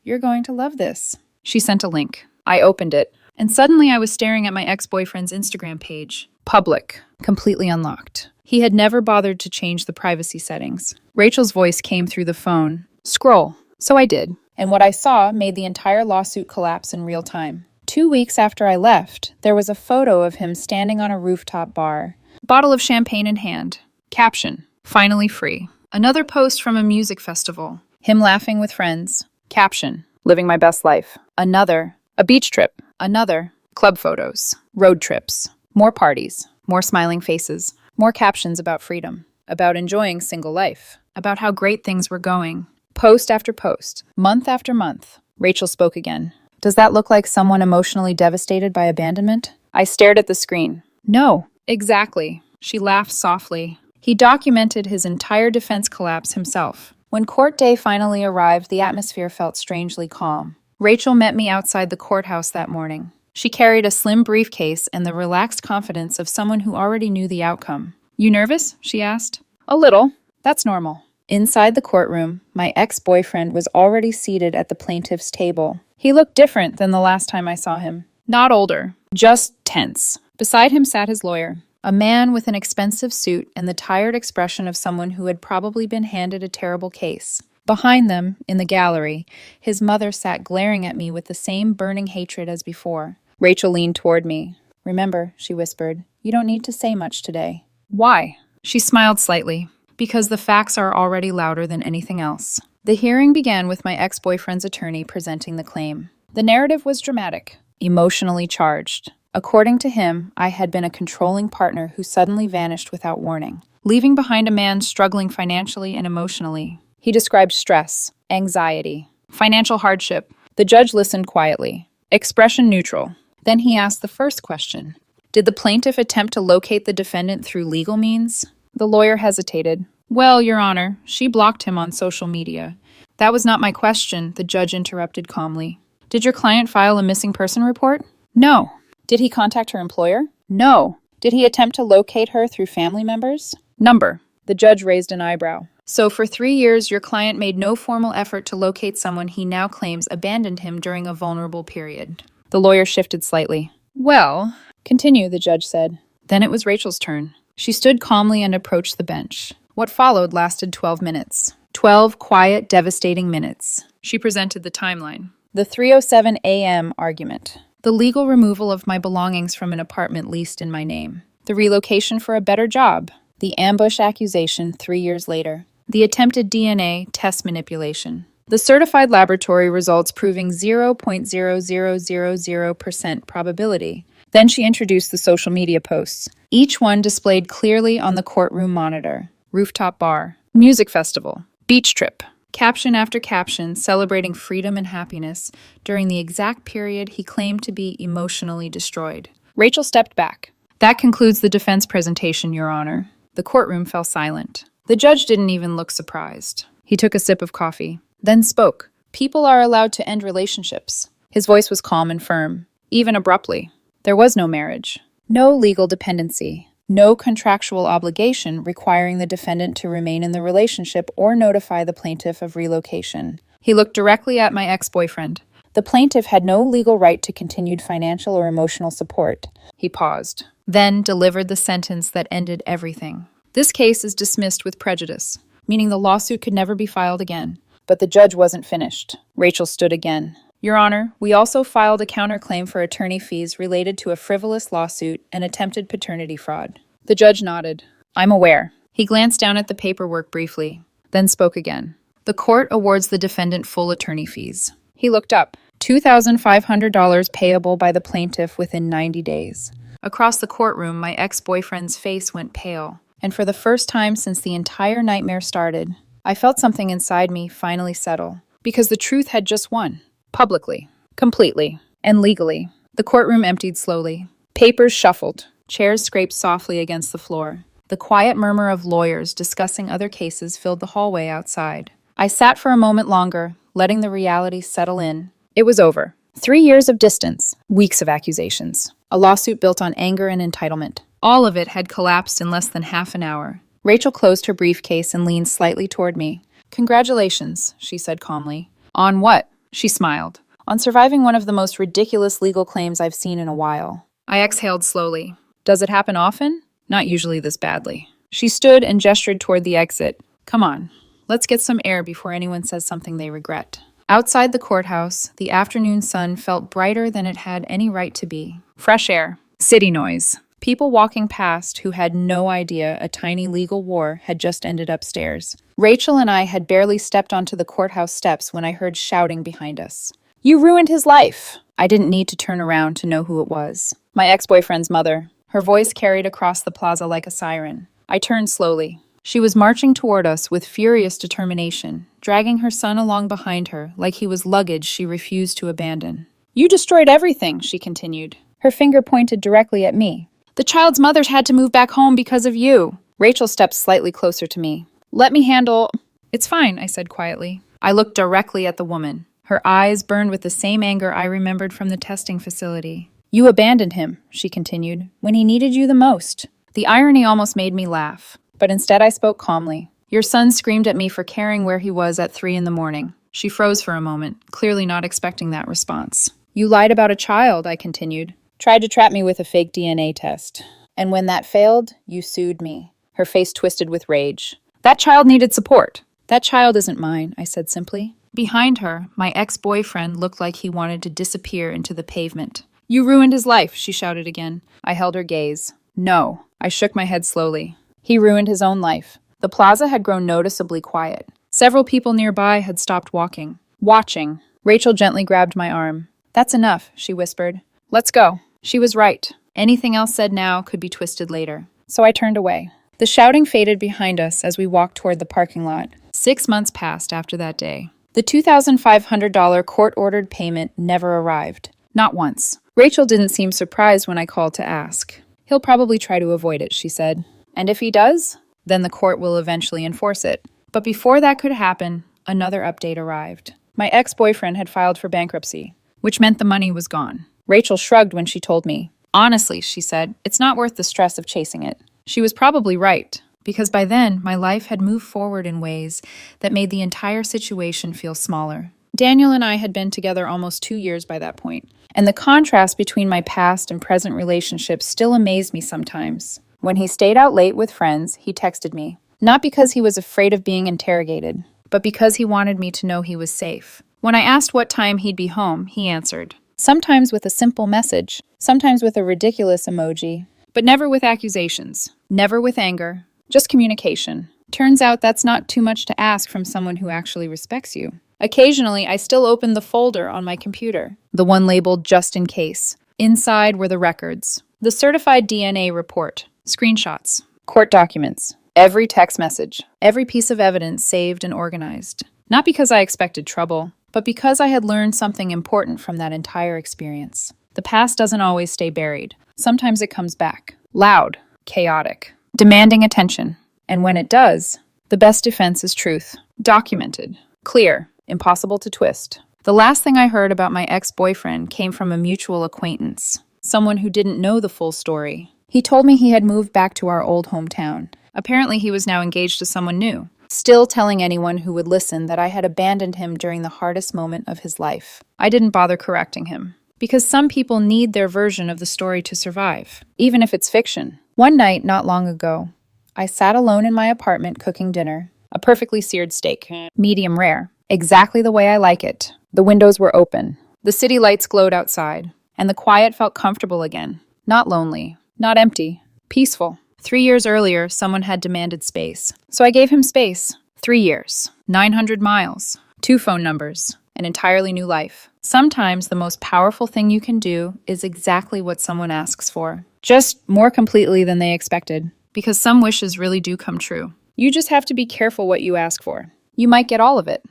"you're going to love this." She sent a link. I opened it, and suddenly I was staring at my ex-boyfriend's Instagram page. Public. Completely unlocked. He had never bothered to change the privacy settings. Rachel's voice came through the phone. "Scroll." So I did. And what I saw made the entire lawsuit collapse in real time. 2 weeks after I left, there was a photo of him standing on a rooftop bar, bottle of champagne in hand. Caption, "Finally free." Another post from a music festival. Him laughing with friends. Caption, "Living my best life." Another, a beach trip. Another, club photos. Road trips. More parties. More smiling faces. More captions about freedom. About enjoying single life. About how great things were going. Post after post. Month after month. Rachel spoke again. "Does that look like someone emotionally devastated by abandonment?" I stared at the screen. "No, exactly." She laughed softly. He documented his entire defense collapse himself. When court day finally arrived, the atmosphere felt strangely calm. Rachel met me outside the courthouse that morning. She carried a slim briefcase and the relaxed confidence of someone who already knew the outcome. "You nervous?" she asked. "A little. That's normal." Inside the courtroom, my ex-boyfriend was already seated at the plaintiff's table. He looked different than the last time I saw him. Not older, just tense. Beside him sat his lawyer. A man with an expensive suit and the tired expression of someone who had probably been handed a terrible case. Behind them, in the gallery, his mother sat glaring at me with the same burning hatred as before. Rachel leaned toward me. "Remember," she whispered, "you don't need to say much today." "Why?" She smiled slightly. "Because the facts are already louder than anything else." The hearing began with my ex-boyfriend's attorney presenting the claim. The narrative was dramatic, emotionally charged. According to him, I had been a controlling partner who suddenly vanished without warning, leaving behind a man struggling financially and emotionally. He described stress, anxiety, financial hardship. The judge listened quietly, expression neutral. Then he asked the first question. Did the plaintiff attempt to locate the defendant through legal means? The lawyer hesitated. "Well, Your Honor, she blocked him on social media." "That was not my question," the judge interrupted calmly. "Did your client file a missing person report?" "No." "Did he contact her employer?" "No." "Did he attempt to locate her through family members?" "Number." The judge raised an eyebrow. "So for 3 years, your client made no formal effort to locate someone he now claims abandoned him during a vulnerable period." The lawyer shifted slightly. "Well, continue," the judge said. Then it was Rachel's turn. She stood calmly and approached the bench. What followed lasted 12 minutes. 12 quiet, devastating minutes. She presented the timeline. The 3:07 a.m. argument. The legal removal of my belongings from an apartment leased in my name. The relocation for a better job. The ambush accusation 3 years later. The attempted DNA test manipulation. The certified laboratory results proving 0.0000% probability. Then she introduced the social media posts, each one displayed clearly on the courtroom monitor. Rooftop bar, music festival, beach trip. Caption after caption celebrating freedom and happiness during the exact period he claimed to be emotionally destroyed. Rachel stepped back. "That concludes the defense presentation, Your Honor." The courtroom fell silent. The judge didn't even look surprised. He took a sip of coffee, then spoke. "People are allowed to end relationships." His voice was calm and firm, even abruptly. There was no marriage, no legal dependency, no contractual obligation requiring the defendant to remain in the relationship or notify the plaintiff of relocation. He looked directly at my ex-boyfriend. The plaintiff had no legal right to continued financial or emotional support. He paused, then delivered the sentence that ended everything. "This case is dismissed with prejudice," meaning the lawsuit could never be filed again. But the judge wasn't finished. Rachel stood again. "Your Honor, we also filed a counterclaim for attorney fees related to a frivolous lawsuit and attempted paternity fraud." The judge nodded. "I'm aware." He glanced down at the paperwork briefly, then spoke again. "The court awards the defendant full attorney fees." He looked up. $2,500 payable by the plaintiff within 90 days. Across the courtroom, my ex-boyfriend's face went pale, and for the first time since the entire nightmare started, I felt something inside me finally settle, because the truth had just won. Publicly, completely, and legally. The courtroom emptied slowly. Papers shuffled. Chairs scraped softly against the floor. The quiet murmur of lawyers discussing other cases filled the hallway outside. I sat for a moment longer, letting the reality settle in. It was over. 3 years of distance, weeks of accusations, a lawsuit built on anger and entitlement. All of it had collapsed in less than half an hour. Rachel closed her briefcase and leaned slightly toward me. "Congratulations," she said calmly. "On what?" She smiled. "On surviving one of the most ridiculous legal claims I've seen in a while." I exhaled slowly. "Does it happen often?" "Not usually this badly." She stood and gestured toward the exit. "Come on, let's get some air before anyone says something they regret." Outside the courthouse, the afternoon sun felt brighter than it had any right to be. Fresh air, city noise, people walking past who had no idea a tiny legal war had just ended upstairs. Rachel and I had barely stepped onto the courthouse steps when I heard shouting behind us. "You ruined his life!" I didn't need to turn around to know who it was. My ex-boyfriend's mother. Her voice carried across the plaza like a siren. I turned slowly. She was marching toward us with furious determination, dragging her son along behind her like he was luggage she refused to abandon. "You destroyed everything," she continued. Her finger pointed directly at me. "The child's mother had to move back home because of you." Rachel stepped slightly closer to me. "Let me handle—" "It's fine," I said quietly. I looked directly at the woman. Her eyes burned with the same anger I remembered from the testing facility. "You abandoned him," she continued, "when he needed you the most." The irony almost made me laugh, but instead I spoke calmly. "Your son screamed at me for caring where he was at 3 a.m. She froze for a moment, clearly not expecting that response. "You lied about a child," I continued. "Tried to trap me with a fake DNA test." And when that failed, you sued me." Her face twisted with rage. "That child needed support." "That child isn't mine," I said simply. Behind her, my ex-boyfriend looked like he wanted to disappear into the pavement. "You ruined his life," she shouted again. I held her gaze. "No." I shook my head slowly. "He ruined his own life." The plaza had grown noticeably quiet. Several people nearby had stopped walking, watching. Rachel gently grabbed my arm. "That's enough," she whispered. "Let's go." She was right. Anything else said now could be twisted later. So I turned away. The shouting faded behind us as we walked toward the parking lot. 6 months passed after that day. The $2,500 court-ordered payment never arrived. Not once. Rachel didn't seem surprised when I called to ask. "He'll probably try to avoid it," she said. "And if he does, then the court will eventually enforce it." But before that could happen, another update arrived. My ex-boyfriend had filed for bankruptcy, which meant the money was gone. Rachel shrugged when she told me. "Honestly," she said, "it's not worth the stress of chasing it." She was probably right, because by then my life had moved forward in ways that made the entire situation feel smaller. Daniel and I had been together almost 2 years by that point, and the contrast between my past and present relationships still amazed me sometimes. When he stayed out late with friends, he texted me. Not because he was afraid of being interrogated, but because he wanted me to know he was safe. When I asked what time he'd be home, he answered. Sometimes with a simple message, sometimes with a ridiculous emoji, but never with accusations, never with anger, just communication. Turns out that's not too much to ask from someone who actually respects you. Occasionally, I still opened the folder on my computer, the one labeled just in case. Inside were the records, the certified DNA report, screenshots, court documents, every text message, every piece of evidence saved and organized. Not because I expected trouble, but because I had learned something important from that entire experience. The past doesn't always stay buried. Sometimes it comes back, loud, chaotic, demanding attention. And when it does, the best defense is truth. Documented, clear, impossible to twist. The last thing I heard about my ex-boyfriend came from a mutual acquaintance, someone who didn't know the full story. He told me he had moved back to our old hometown. Apparently he was now engaged to someone new, still telling anyone who would listen that I had abandoned him during the hardest moment of his life. I didn't bother correcting him, because some people need their version of the story to survive, even if it's fiction. One night, not long ago, I sat alone in my apartment cooking dinner, a perfectly seared steak, medium rare, exactly the way I like it. The windows were open. The city lights glowed outside, and the quiet felt comfortable again. Not lonely, not empty, peaceful. 3 years earlier, someone had demanded space. So I gave him space. 3 years, 900 miles, 2 phone numbers, an entirely new life. Sometimes the most powerful thing you can do is exactly what someone asks for, just more completely than they expected. Because some wishes really do come true. You just have to be careful what you ask for. You might get all of it,